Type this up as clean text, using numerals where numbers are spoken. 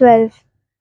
12۔